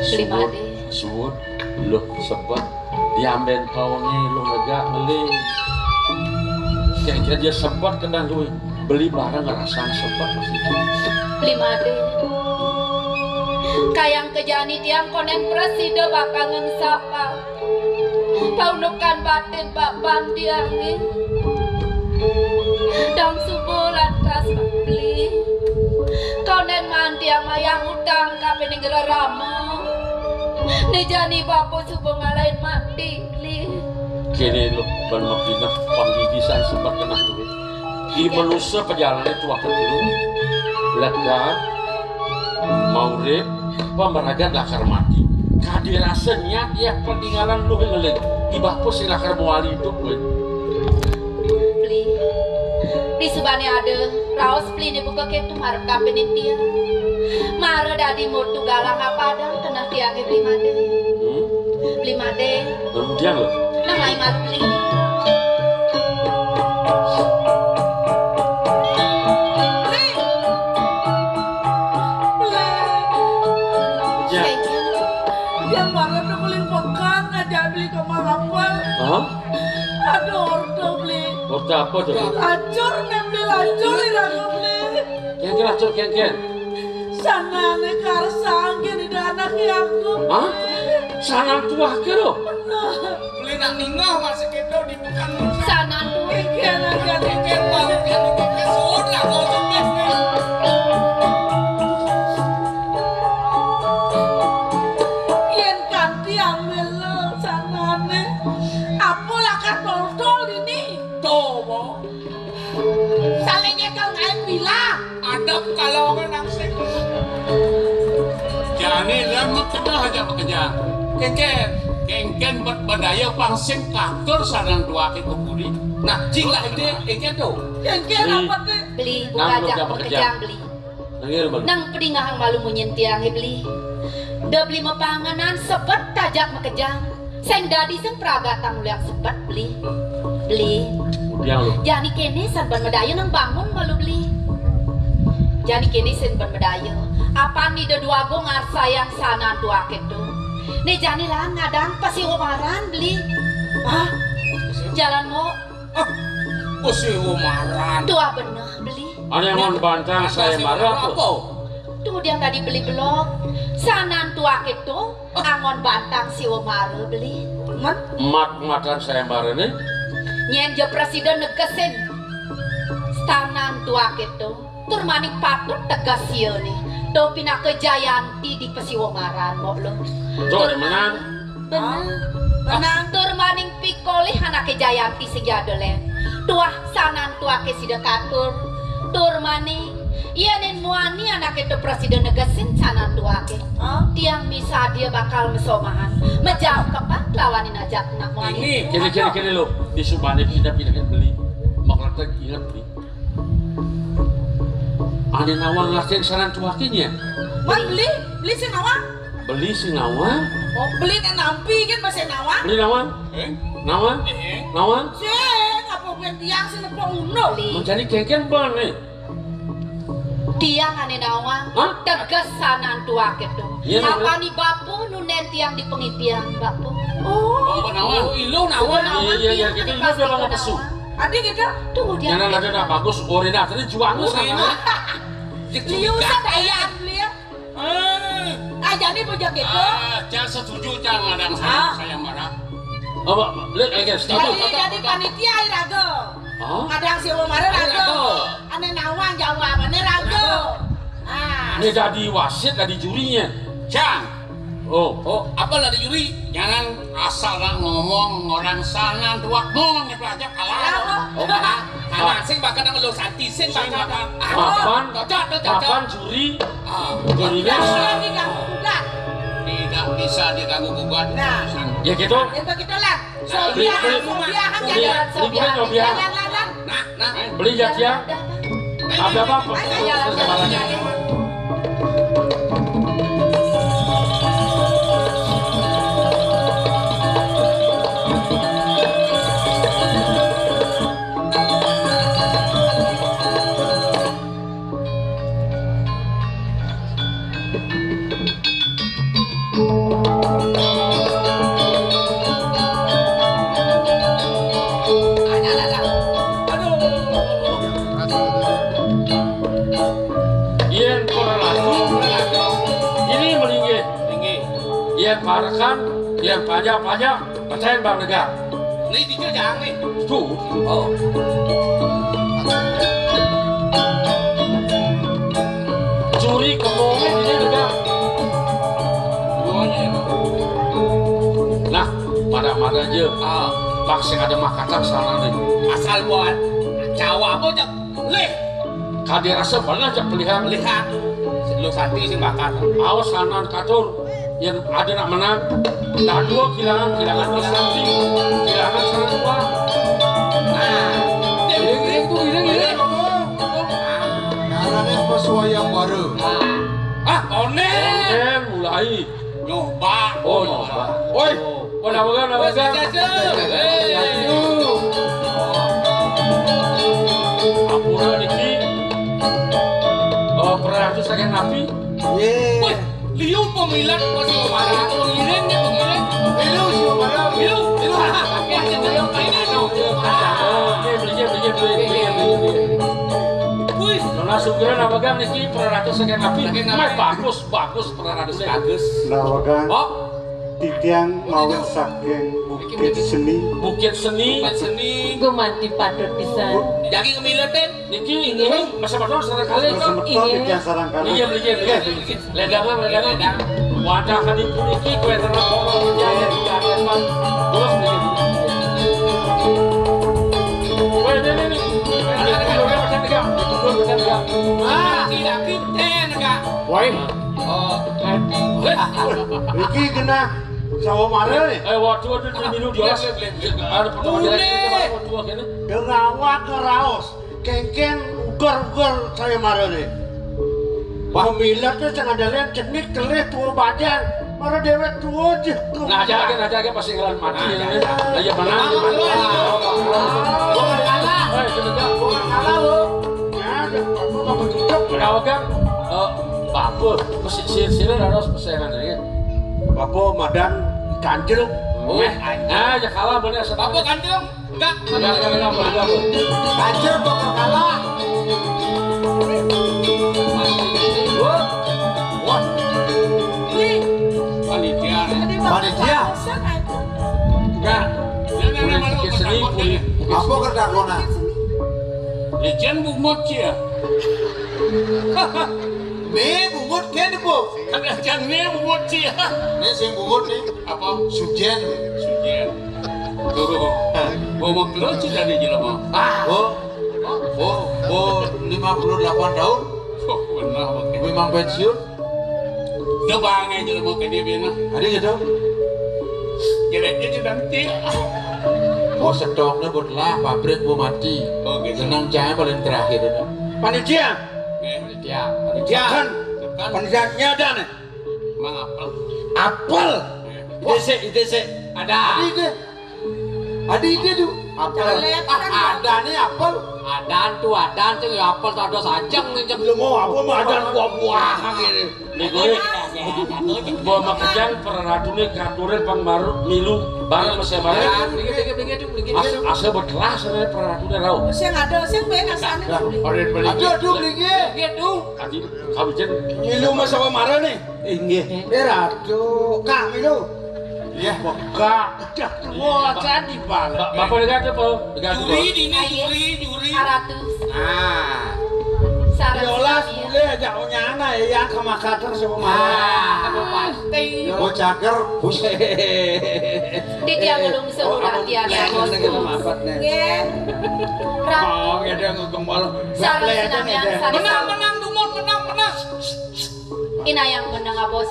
Suwud loh sebab diambil kawannya lo lega beli kayak aja sempat kena lu beli barang ngerasain sempat masih beli made kayang kejani tiang konen presiden bakal ngesapa paunukan batin bapan tiangin dang subulan kas beli konen manti yang mayang utang kape nenggera ramo nejani bapu subuh ngalahin mati li kini lo bermakna panggigisan sempat kena lu di manusia perjalanan itu akan dulu lega maurib pemeragat lakar mati kadirasanya dia peninggalan lu ngeleng di bapu si lakar muali itu gue beli di subane ada raos beli ni buka ketu marap kapenin dia mara dadi mutu galang apa ada kena tiangnya beli made kemudian lo namai malu beli yang marah udah beli pekan ngajak beli ke Marapal. Aduh ordo beli ordo apa tuh? Lacur nih beli lacur ini beli Kian lacur kian sana nih karsang gini dan anaknya aku sana tua ke lo beli nak ninggal masih kedo di pekan sana tuh kian mau kan sudah kau cepet kian kanti ambil lo sana nih apa lah kan tol ini tobo salingnya kau nggak bilang ada kalau kan nangsek jani lama kena aja bekerja kengken buat badaya pangsing kantor sarang dua ke kuburi nah jinglah ide tuh kian apa deh beli buka ajak pekejang beli nang pedingahang malu munyentiang beli udah beli mapanganan sebet tajak mekejang seng dadi seng praga tang yang sebet beli kemudian lo jani kene sanban medaya nang bangun malu beli jani kene sanban medaya apa nih de dua go ngarsa yang sana dua ketu nih jani lah ngadang pasi umaran beli jalan mau usi umaran dua bener beli ada yang mau bantang saya marah apa? tuh dia tadi beli blok sanan tua itu angon bantang si Omar beli mat-matan saya marah nih nyen je presiden negesin sanan tua itu tur manik patut tegas sieu nih do pina ke Jayanti di Pesiwomaran mo lo tuh menang benar tur maning pikoli anak ke Jayanti segiadole tuah sanan tua ke sidekatur tur maning iya nen muani anak itu presiden negesin sanan tua ke tiang bisa dia bakal mesomahan menjauh kepak lawanin aja nak muani kini lo di Subane kita pindah beli makanya ingat beli ada nawang ngasih saran tuakinya man beli si nawang beli si nawang beli nih nampi kan masih nawang beli nawang sih apa bukan tiang sih lepo uno mencari kengken bang nih tiang ane nawang tegas sanan tua gitu apa nih bapu nunen tiang di pengipian bapu ilu nawang iya kita ini udah lama pesu adik kita tunggu dia jangan ada nak bagus orina tadi juangnya sana liusan ayam beli ya jadi bojak itu jangan setuju jangan ada saya marah apa lihat guys jadi panitia rago kadang si Omar rago ane nawang jawabannya rago ini jadi wasit jadi jurinya Cang apa dari juri jangan asal ngomong orang sana dua ngomong itu aja kalah karena sing bakal ngeluh santi sing bakal kapan juri jurinya tidak bisa diganggu gugat ya gitu itu kita lah Sobiah beli ya ada apa Thank you. Yang parakan, yang pajak-pajak, percaya Bang Negara. Nih dikerjaan nih. Tuh. Oh. Curi kemungkinan ini Negara. Duanya ya. Nah, pada aja. Ah, Paksa ada makanan sana nih. asal buat Jawa apa cak? Leh, Kadi rasa mana aja pilihan. lihat. Lu sati sing bakar. Awas kanan katur yang ada nak menang. Nah dua kehilangan mas nanti. Kehilangan sana dua. Nah, Giring. Karena pesuayang baru. ah, onen. Mulai. Nyoba. Oh nyoba. Oi, nabagan. Apura niki. Pernah itu saya nabi. Ye. Woi, liu pemilan masih marah. Pengiring nih pengiring. Hello, siapa baru? Liu. Pakai aja liu ini dong. Oke, beli. Wih, Nona sugera nabagan niki pernah itu saya nabi. Saking nabi. Mai bagus pernah itu saya. bagus. Nawagan Oh, titiang mau saking bukit seni. Bukit Seni. main seni. Gumanti patut pisan. Jadi kemiletin. Niki ini masa betul sareng kali. Betul titiang sarang kanan. Iya beli. Ledangan. Wadah kali puniki kue ternak kono jaya di atas man. Terus beli. Woi ini. Ah, tidak pinten enggak. Woi. Oh, Iki kena sawo mare nih. Waktu minum diolas. Ada pertama kita dua kene. Kerawak keraos. Kengken ugar saya mare nih. Pemilat tuh jangan dalian cenik kelih tua badan. Mara dewek tua aja. Nah aja pasti ngelan mati. Aja mana? Bukan kalah. Bukan kalah lo. Ya, apa begitu? Kenapa kan? Bapak, sihir harus pesanan ya. Bapak madan kanjel. Ya kalah bener. apa kandung? Enggak. Enggak. Kanjel bakal kalah. Wah, Panitia. Panitia. enggak. Boleh bikin seni, boleh. Apa kedakona? Lejen bumut ya. Me bungut kene po. Ada jangnya bumut ya. Ini sing bungut nih. Apa? Sujen. Sujian. Turu. Bumut lu sudah di jelema. Oh, 58 tahun. Oh, benar oke. Memang pensiun. Udah bangai jelema ke dia bina. Ada gitu. Jeleknya sudah nanti. Oh stoknya buat lah pabrik mau mati. Oh, gitu. Senang cahaya paling terakhir. Panitia. Panitia kan. Panitianya ada nih. Mang apel. Apel. ITC. Ada. Ada ide tuh. Apel. Ada nih apel. Adan tuh ya apel tak ada sajeng nih. Belum mau apa mah ada buah-buahan gitu. Nih bawa makejang peradune katurin pang baru milu bareng masih bareng. Asa berkelas sebenarnya peradune rau. Sing ada sing ben asane. Aduh beli Adi kawijen Milu mas sama marah nih. Inggih. Ratu, Kak Milu. Ya, Kak. Dah tua jadi bang. Bapak dekat apa? Dekat Juri di ini juri. 100. Ah. Sarang Diolah sinamia. boleh aja nyana ya yang ke makater sama marah. pasti. Oh cager, buset. Di dia belum seurang tiada bosku. Nggih. Oh, ada ngegembal. Sarang sinamia Menang menang. Ina yang menang bos.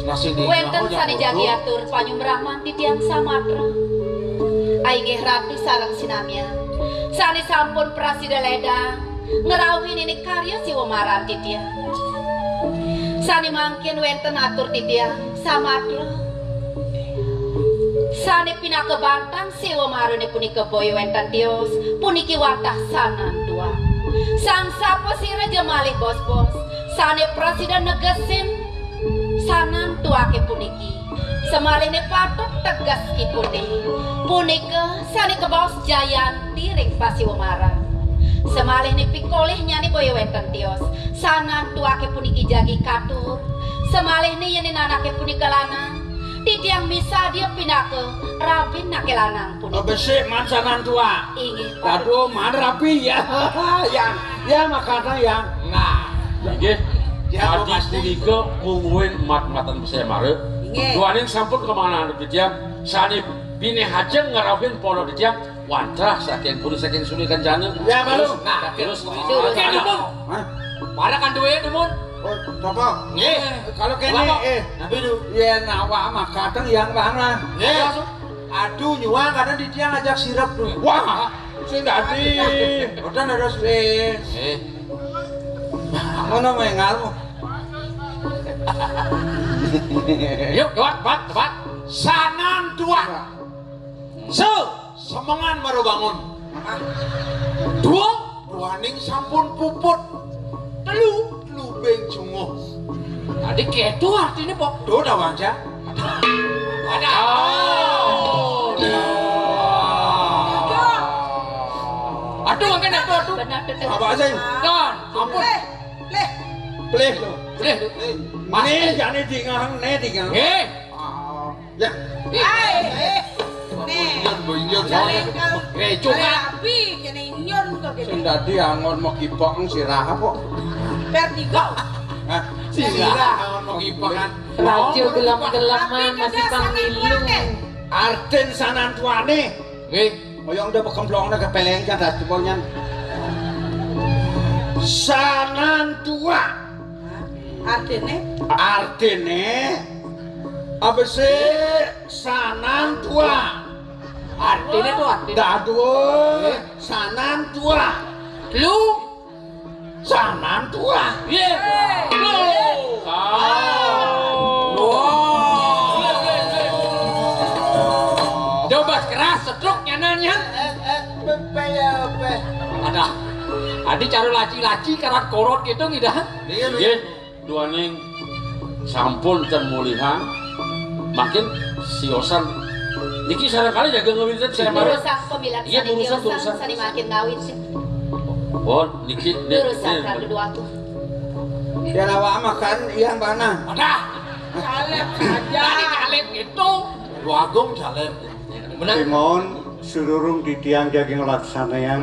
Nasi di. Wenten sani jagi atur panyum Brahman di tiang Samatra. Aingeh ratu sarang sinamia. Sani sampun prasida ledang. Ngerawin ini karya si Womaran di tiang. Sani mangkin wenten atur di tiang Samatra. Sani pindah ke Bantan si Womaran ini punika boy wenten tios. Puniki watah sanan dua. Sang sapa si Raja Malih bos. Sani presiden negesin sanan tuake puniki. Semaline patok tegas kipuni. Punika sani kebaos jayan diring pasi Umara. Semalih pikolih nyani boyo wenten tios. Sanan tuake puniki jagi katur. Semalih yen anake punika lanang. Titiang misa dia pindah ke Rabin nake lanang pun. Besik man sanan tua. Inggih. Aduh, man rapi ya. Ya makanya yang. Nah, inggih. Ya, Adi pasti. punika mungguin mat-matan saya mare. Inggih. Duaning sampun kemana anu titiang sani bini hajeng ngarabin pono titiang wantrah saking pun saking suni kencana. Ya, baru. Nah, terus Oke, Dumun. Para kan duwe Dumun. Oh, apa? Nggih. Kalau kene Bapak. tapi ya nawa mah kadang yang mana? Nggih. Aduh, nyuang kadang di dia ngajak sirap tuh. Wah, sing dadi. Udah ada sih. Mana mengalmu? Yuk, tepat. Sanan tua. Semangan baru bangun. Dua, ruaning sampun puput. Telu, lubeng junguh. Tadi ketu artinya pok. Duh, dah wajah. Ada. Aduh, angkat aduh. Benar betul. Apa aja? Don, ampun. Leh. Pleh lo. Boleh. Ini jangan diingat, nih diingat. Nggih. Ya. Nih. Buyur, Coba. Rapi kene inyor kok Sing kene. dadi angon mau kipok sirah apa? Vertigo. Hah? Sirah angon mau kipok kan. Radio gelam-gelam Tapi masih kedasangan panggilung. keluarga. Arten sanan tuane. Nggih. Oyong udah bekemplong na kepeleng kan das tupornya. Sanan tua. Artene apa sih sanan tua? Artinya tuh artinya. Daduh, sanan tua. Lu. Sanan tua. Iya. Lu. Coba keras setruknya nanya. Ada. Adi cari laci-laci karat korot gitu ngidah. Nggih, duaning sampun termulihan makin siosan niki sarangkali jaga ngawinten saya marah. Urusan pemilihan Iya, sani urusan. diosan sani makin ngawin sih. Oh, niki Urusan radu dua tuh. Dia lawa makan yang mana? Ada. Caleb saja. Tadi kalem gitu. Wagung caleb. Benar. Timon sururung di tiang jaging laksana yang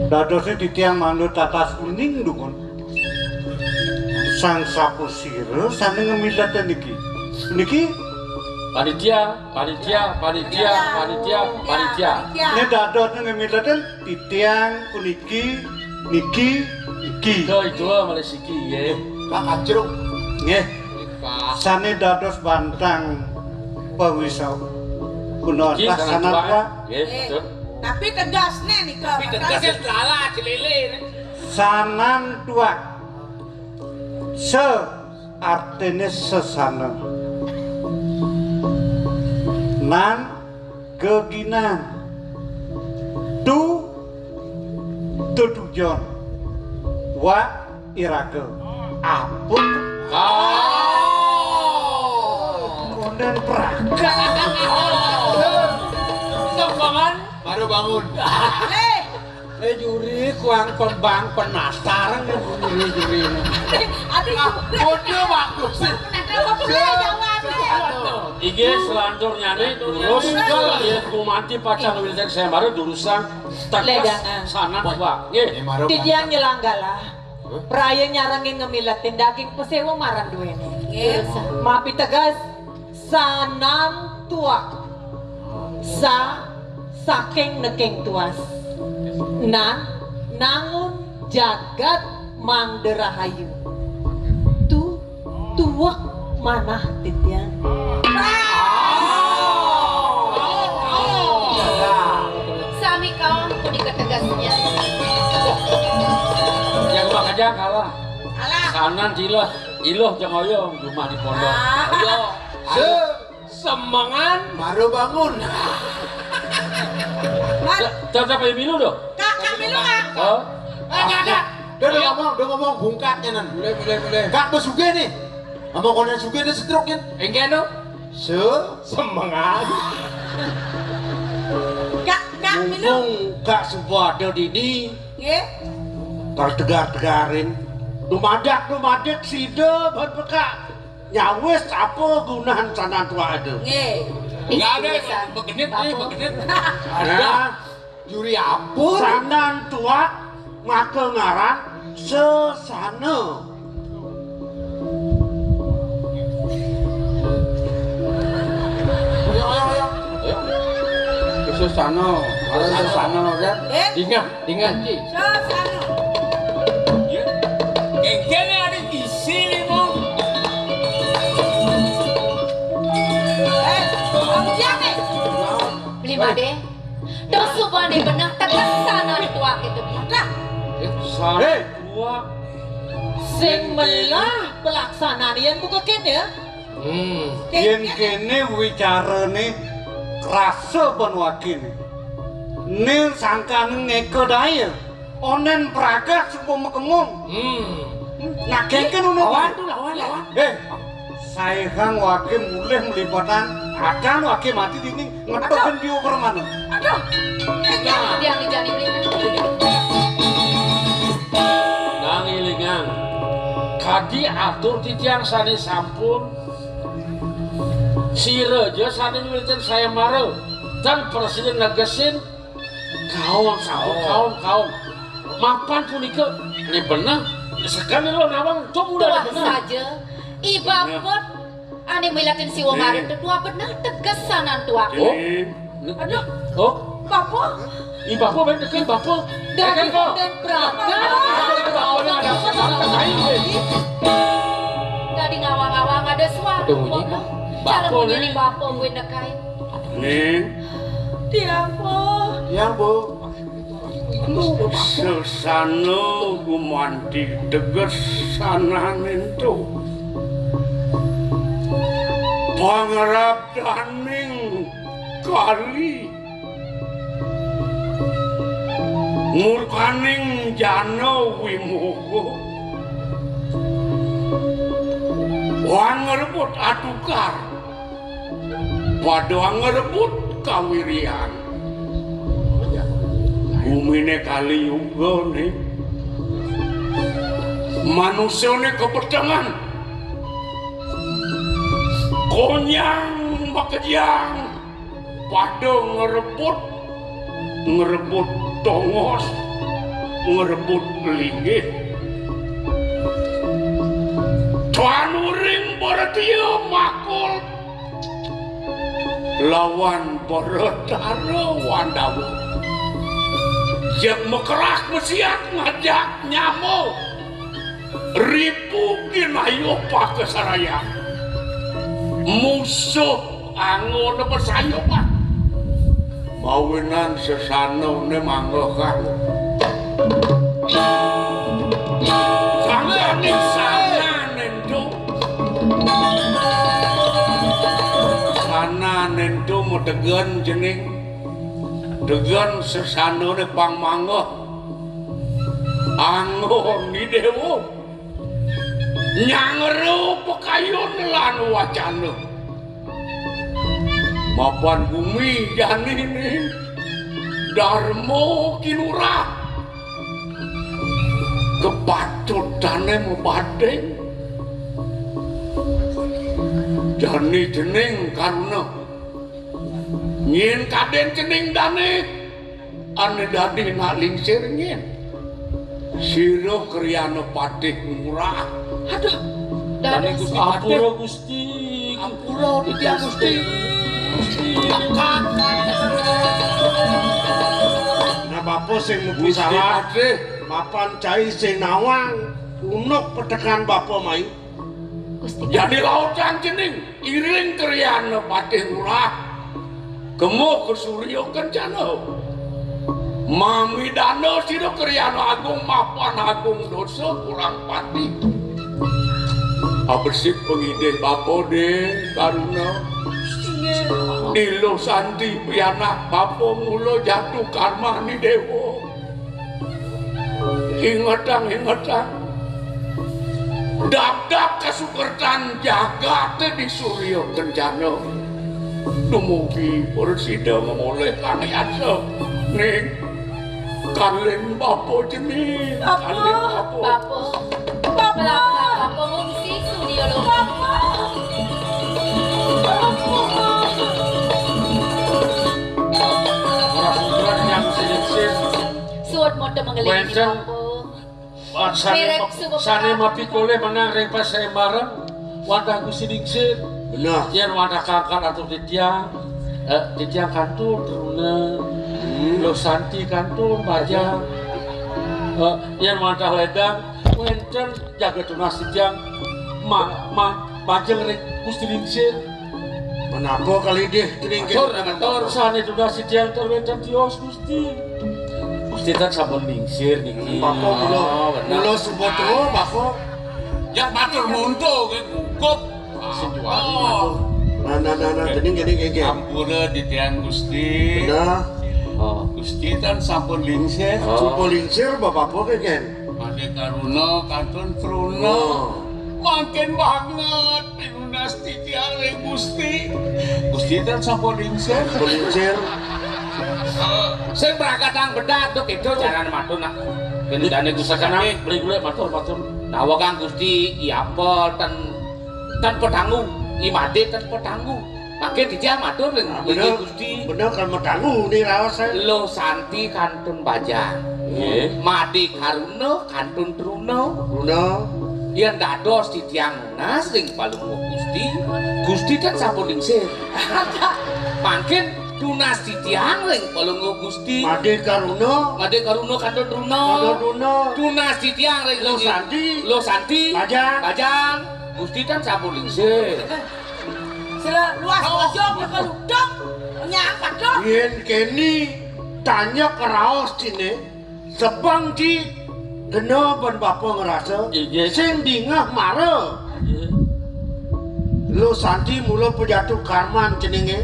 dadosnya di tiang manut atas uning dukun sang sapu sire sana ngemilat niki panitia. ini dadosnya ngemilat di tiang puniki niki Itu malah siki ya. Kak Acrung. nggih sana dados bantang pawisau kuno Niki atas sana tua. tua Nggih, betul. Tapi tegas nih nih Tapi tegasnya salah cililin. sanan tua se artinya sesana nan keginan tu tujuan wa irake apun konden praga Sokongan. Baru bangun. juri kuang pembang penasaran nih juri ini Bodoh bagus. Iki selanjur nyani terus ya kumanti pacar ngawinten saya marah urusan Ledangan. tegas sana tua. Nggih. Tidiang nyelanggala. Praya nyarangin ngemilatin daging pesewa maran duene. Mapi tegas sanang tua. Sa saking nekeng tuas. Nan nangun jagat mangderahayu. Tu tuak manah titiang. Sami kawan ku diketegasnya. Yang bak aja kalah. Alah. Kanan iloh jeung hoyong rumah di pondok. Ayo. Semangan. Baru bangun. Tetap ayo milu doh. Kak, kami lu kak. Oh. Enggak. Dia udah ngomong bungkatnya nan. Boleh. Kak besuge nih. Ngomong konen suge nih setruknya. Enggak no. Semangat. Kak, kami lu. Mumpung gak sebuah ada dini. Nggih. Kalau tegar-tegarin. Dumadak sida berpeka. nyawes apa gunahan sanan tua ada? Nggih. Enggak ada begenit nih, begenit. Ada Juri apa? sanan tua maka ngaran sesana. Susana, harus susana kan? Ingat Ci. Sasana. Ya. Kengken ada isi nih, Bang. Kamu jangan. Lima deh. Terus subane benah tegas sanan tua gitu. Nah, Sanan tua. Sing melah pelaksanaan yang buka kene ya. Yen kene wicarane krasa penwakin. Nil sangkan ngeko daya. Onen praga supaya mekemung. Nah kengken uno. Lawan. Saya kang wakil mulai melipatan akan wakil mati dini ngetokin di mana? Aduh. yang dijani beli. Nang ilingan. Kadi atur titian sani sampun. Si Reja sani militan saya marah. Dan presiden negesin kawan. Mapan punika. Ini benar. Sekali lo nawang coba udah Tuah benar. saja. Ibabot ane milatin si Womarin tua benar tegas sanan tua. Oh. Aduh. Oh. Bapak. Bapak main dekat bapak. Dari dan praga. Tadi ngawang-ngawang ada suatu. Tunggu, Ji. Cara Bapak, menjadi Nek. bapak gue nekain. Nih, Tiapa. ya bu. Sesana gumanti tegas sananen tu. Pangarap daning kali murkaning jana wimugo wan ngerebut atukar padha ngerebut kawirian bumine kali juga nih manusia nih kepedangan konyang makejang pada ngerebut tongos ngerebut linggih tuanuring baratia makul lawan baratara wandawu jak mekerak mesiat ngajak nyamuk ripu ginayo pakesaraya musuh angon bersayupan mawinan sesano ne manggokan sanganing sana nendo medegan jening degan sesano ne pangmanggoh angon ni dewo nyangeru pekayun lan wacana mapan bumi janini Darmo kinurah kepatutane mebadeng jani jening karuna nyin kaden jening dane ane dadi nak lingsir nyin sira kriyana patih murah Aduh. Dadah Ampura Gusti. Ampura di Gusti. Nah bapak sing mugi salah mapan cai sing nawang unuk petekan bapak mai Gusti. Jadi lautan jening iring kriana patih murah gemuh ke suryo kencana mami dana sira kriana agung mapan agung dosa kurang pati abersih pengideh bapo deh karuna Nilo santi pianak bapo mulo jatuh karma ni dewo ingetang dap-dap kasukertan jagat di suryo kencana dumugi bersida memulai kaniasa nih kalian bapo jenis kalian bapo Bapak. Bapak ngungsi studio lo. Bapak. de mengelingi Wenten. kampung. Sane mapi kole menang reng pas saya bareng wadah Gusti Ningsir Benar. yen wadah kakak atau titiang kantor teruna lo santi kantor baja yen wadah ledang wenten jaga tunas titiang bajeng reng Gusti Ningsir Menapa kali deh teringgit. kantor sane tunas titiang terwenten tios Gusti Gusti tan sampun Ningsir niki Bako mulo suboto bako. Yang matur munto ke gugup. Nah, gini. Ampura di tiang Gusti. Benar. Gusti tan sampun lingsir. Supo lingsir bapak keken. Ade karuna kantun truna. Makin banget pinunas di tiang reng Gusti. Gusti tan sampun lingsir. Supo lingsir. Sing prakatang bedak tuh itu jalan matur nak. Kendane Gusti Sakanang kene. beli matur. Nawa kang Gusti iapa tan pedangu. Imade tan pedangu. Makin dijak matur ning Bener. Gusti. Bener kan medangu nih raos saya. Lo santi kantun bajang. Nggih. Madi karuna kantun truna. Luna. Yen dados di tiang munas ring palungguh Gusti. Gusti kan sampun lingsir. Mangkin tunas di tiang ring palungguh Gusti. Made karuna. Madi karuna kantun truna. Luna. Tunas di tiang ring Lo santi. Lo santi. Bajang. Bajang. Gusti kan sampun lingsir. Sila luas aja kekeludang. Nyangkat dong. Yen keni tanya ke raos cine. Sebang di gena ben bapak ngerasa. Iya. Sing dingah mare. Lo santi mula pejatuh karman cenenge.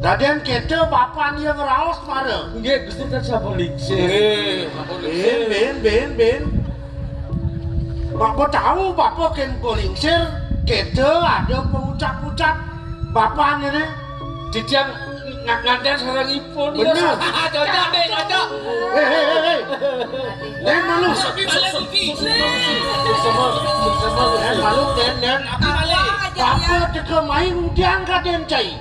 Daden kita bapak dia ngeraos mare. Nggih Gusti tan sampun lingsir. Sampun lingsir. Ben. Bapak tahu bapak ken polingsir. Kita ada pengucap-ucap bapak ini. Titiang nganten sarangipun. Bener. Cocok deh, cocok. Hei. Den malu. Den malu den. Bapak teka main udiang ka den cai.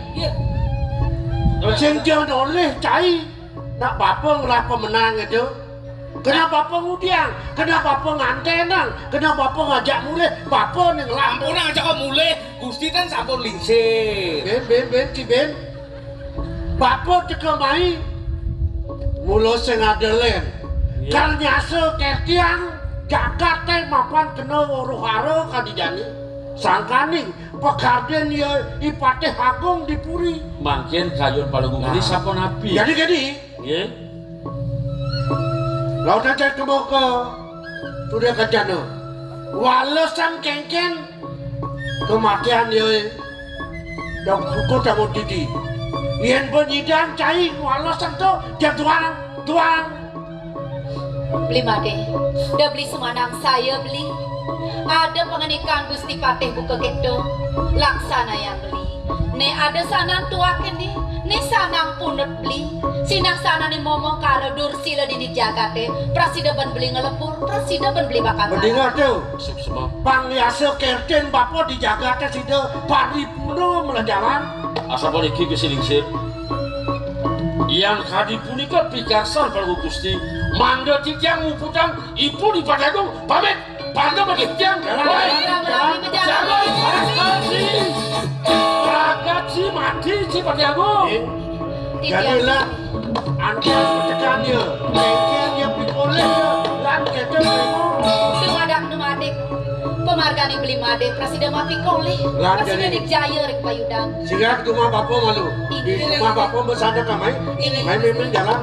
Sing jangan oleh cai. Nak bapak ngelah pemenang itu. Kenapa bapak udiang? Kenapa bapak ngantenang? Kenapa bapak ngajak mulai? Bapak ning Ampun lampun. aja kok mulai. Gusti kan sampun lingsir. Ben. Bapak teka main. Mula sing adelen. Kal nyase ketiang jagat teh mapan kena rohara kadijani. Sangkaning pekarden ya ipate agung dipuri. Mangkin kayun palungguh ini sampun api. Jadi Nggih. laut aja kebo ke sudah kejana. Walasan kengken kematian ya dak buku dak didi. Yen penyidang cai walasan tu dia tuang. Beli made. Udah beli semanang saya beli. Ada pengenikan Gusti Patih buka gitu. Laksana yang beli. Ne ada sanan tuaken nih. Ne sanang punut beli. Sinang sana nih momong kalau dursila di jagate. Prasida ban beli ngelepur. Prasida ban beli bakal. Mendengar tu. Semua Bang Yase kerten bapak dijaga ke situ paripurna melajaran. asapun iki Gusti Ningsir. Yang kadi punika pikarsan palungguh Gusti. Mangga titiang muputang ibu di Padadung pamit. Pangga bagi titiang. Ragat si mati si Padadung. Jadilah antian petekannya, kengkengnya pikolehnya, lan kita memang. Sumadak numadik. Pemargani beli made Presiden mapi koleh. Lan Presiden jadi. di Jaya rek payudang. Sehingga rumah bapak malu, di rumah bapak bersandar kamai, main jalan.